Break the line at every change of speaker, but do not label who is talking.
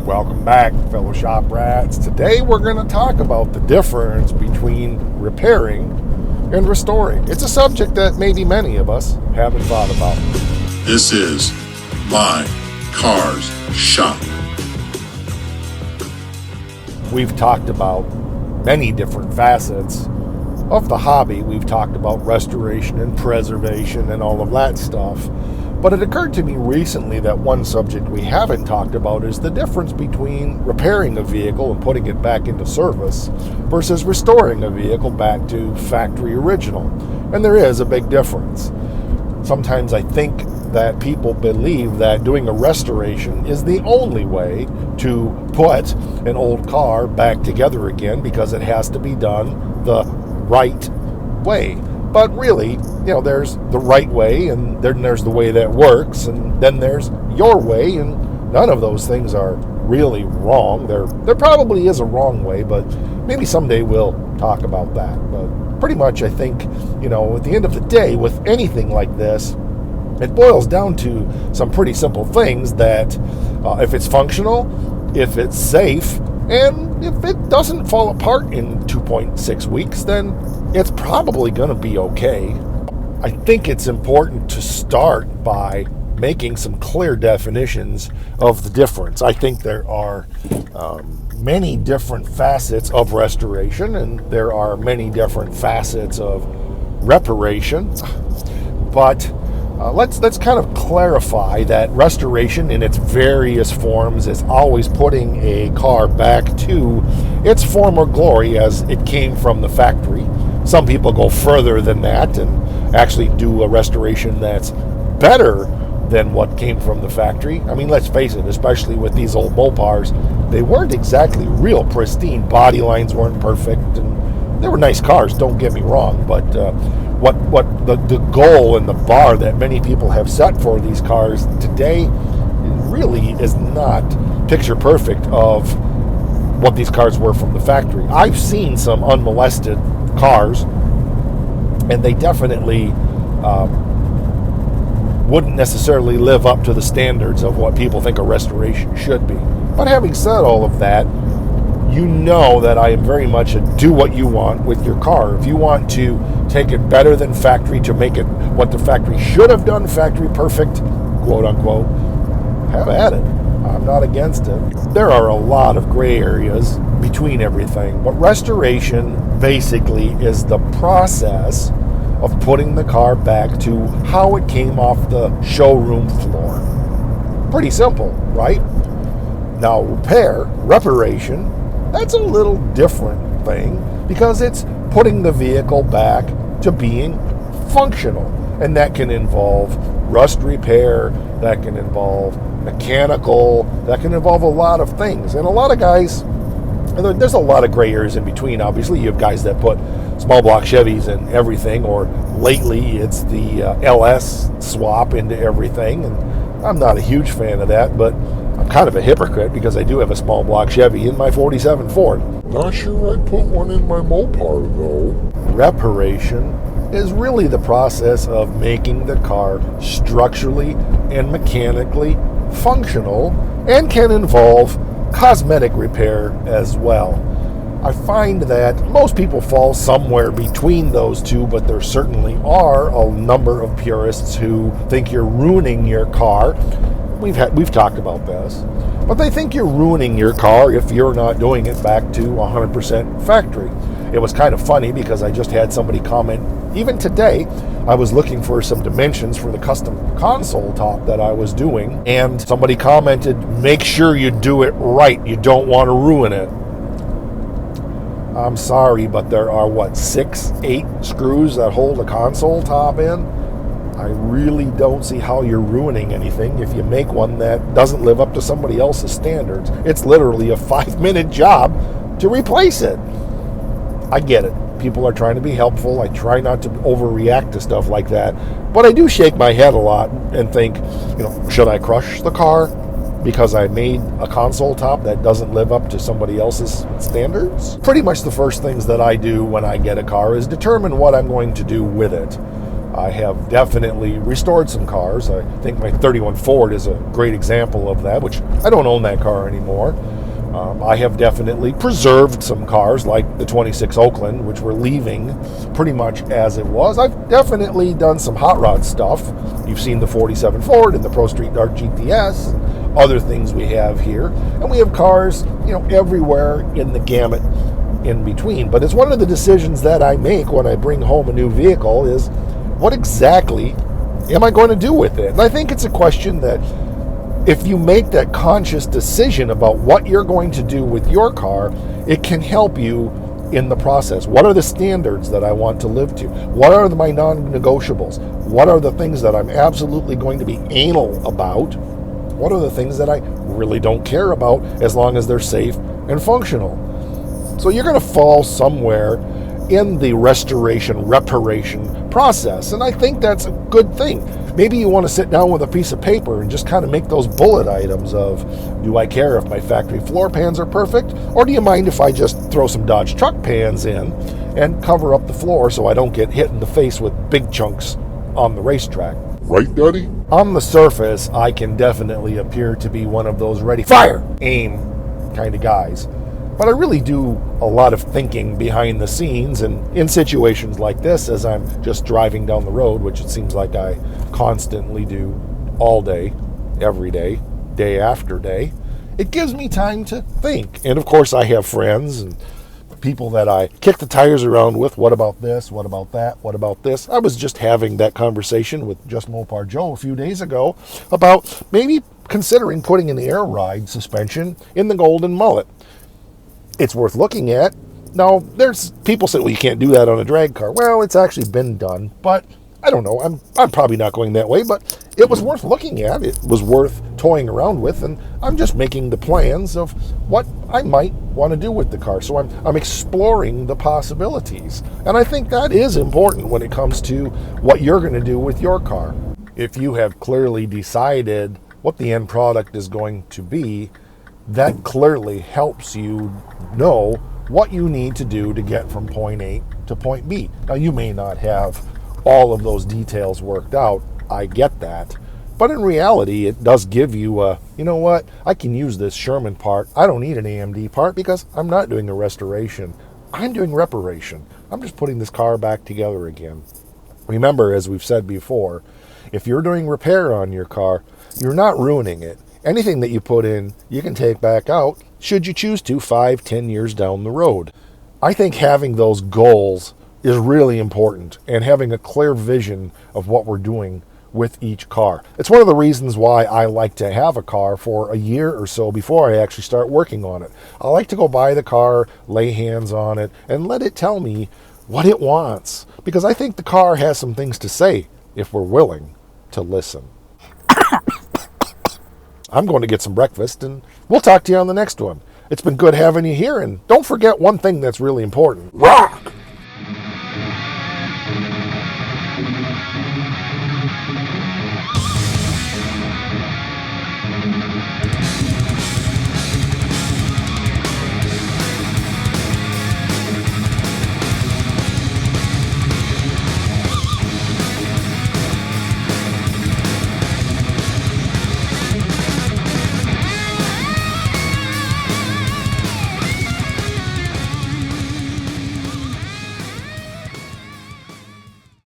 Welcome back, fellow shop rats. Today we're going to talk about the difference between repairing and restoring. It's a subject that maybe many of us haven't thought about.
This is My Car's Shop.
We've talked about many different facets of the hobby. We've talked about restoration and preservation and all of that stuff. But it occurred to me recently that one subject we haven't talked about is the difference between repairing a vehicle and putting it back into service versus restoring a vehicle back to factory original. And there is a big difference. Sometimes I think that people believe that doing a restoration is the only way to put an old car back together again because it has to be done the right way. But really, there's the right way, and then there's the way that works, and then there's your way, and none of those things are really wrong. There probably is a wrong way, but maybe someday we'll talk about that. But pretty much, I think, at the end of the day, with anything like this, it boils down to some pretty simple things that if it's functional, if it's safe, and if it doesn't fall apart in 2.6 weeks, then it's probably going to be okay. I think it's important to start by making some clear definitions of the difference. I think there are many different facets of restoration, and there are many different facets of reparation. But let's kind of clarify that restoration in its various forms is always putting a car back to its former glory as it came from the factory. Some people go further than that and actually do a restoration that's better than what came from the factory. I mean, let's face it, especially with these old Mopars, they weren't exactly real pristine. Body lines weren't perfect, and they were nice cars, don't get me wrong, but what the goal and the bar that many people have set for these cars today really is not picture perfect of what these cars were from the factory. I've seen some unmolested cars, and they definitely wouldn't necessarily live up to the standards of what people think a restoration should be. But having said all of that, you know that I am very much a do what you want with your car. If you want to take it better than factory, to make it what the factory should have done, factory perfect, quote unquote, have at it. I'm not against it. There are a lot of gray areas between everything, but restoration basically is the process of putting the car back to how it came off the showroom floor. Pretty simple, right? Now, reparation, that's a little different thing because it's putting the vehicle back to being functional. And that can involve rust repair, that can involve mechanical, that can involve a lot of things. And a lot of guys, there's a lot of gray areas in between. Obviously, you have guys that put small block Chevys in everything, or lately it's the LS swap into everything. And I'm not a huge fan of that, but I'm kind of a hypocrite because I do have a small block Chevy in my 47 Ford.
Not sure I'd put one in my Mopar, though.
Reparation is really the process of making the car structurally and mechanically functional, and can involve cosmetic repair as well. I find that most people fall somewhere between those two, but there certainly are a number of purists who think you're ruining your car. We've talked about this, but they think you're ruining your car if you're not doing it back to 100% factory. It was kind of funny because I just had somebody comment, even today, I was looking for some dimensions for the custom console top that I was doing, and somebody commented, make sure you do it right, you don't want to ruin it. I'm sorry, but there are 6, 8 screws that hold a console top in? I really don't see how you're ruining anything if you make one that doesn't live up to somebody else's standards. It's literally a 5-minute job to replace it. I get it. People are trying to be helpful. I try not to overreact to stuff like that. But I do shake my head a lot and think, should I crush the car because I made a console top that doesn't live up to somebody else's standards? Pretty much the first things that I do when I get a car is determine what I'm going to do with it. I have definitely restored some cars. I think my 31 Ford is a great example of that, which I don't own that car anymore. I have definitely preserved some cars like the 26 Oakland, which we're leaving pretty much as it was. I've definitely done some hot rod stuff. You've seen the 47 Ford and the Pro Street Dark GTS, other things we have here. And we have cars, everywhere in the gamut in between. But it's one of the decisions that I make when I bring home a new vehicle is, what exactly am I going to do with it? And I think it's a question that if you make that conscious decision about what you're going to do with your car, it can help you in the process. What are the standards that I want to live to? What are my non-negotiables? What are the things that I'm absolutely going to be anal about? What are the things that I really don't care about as long as they're safe and functional? So you're going to fall somewhere in the reparation process. And I think that's a good thing. Maybe you want to sit down with a piece of paper and just kind of make those bullet items of, do I care if my factory floor pans are perfect? Or do you mind if I just throw some Dodge truck pans in and cover up the floor so I don't get hit in the face with big chunks on the racetrack?
Right, Daddy?
On the surface, I can definitely appear to be one of those ready, fire, aim kind of guys. But I really do a lot of thinking behind the scenes, and in situations like this, as I'm just driving down the road, which it seems like I constantly do all day, every day, day after day, it gives me time to think. And of course, I have friends and people that I kick the tires around with. What about this? What about that? What about this? I was just having that conversation with Just Mopar Joe a few days ago about maybe considering putting an air ride suspension in the Golden Mullet. It's worth looking at. Now, there's people say, well, you can't do that on a drag car. Well, it's actually been done, but I don't know. I'm probably not going that way, but it was worth looking at. It was worth toying around with, and I'm just making the plans of what I might want to do with the car. So I'm exploring the possibilities, and I think that is important when it comes to what you're going to do with your car. If you have clearly decided what the end product is going to be, that clearly helps you know what you need to do to get from point A to point B. Now, you may not have all of those details worked out. I get that. But in reality, it does give you a, you know what, I can use this Sherman part. I don't need an AMD part because I'm not doing a restoration. I'm doing reparation. I'm just putting this car back together again. Remember, as we've said before, if you're doing repair on your car, you're not ruining it. Anything that you put in, you can take back out, should you choose to, 5-10 years down the road. I think having those goals is really important, and having a clear vision of what we're doing with each car. It's one of the reasons why I like to have a car for a year or so before I actually start working on it. I like to go buy the car, lay hands on it, and let it tell me what it wants, because I think the car has some things to say if we're willing to listen. I'm going to get some breakfast, and we'll talk to you on the next one. It's been good having you here, and don't forget one thing that's really important. Rah!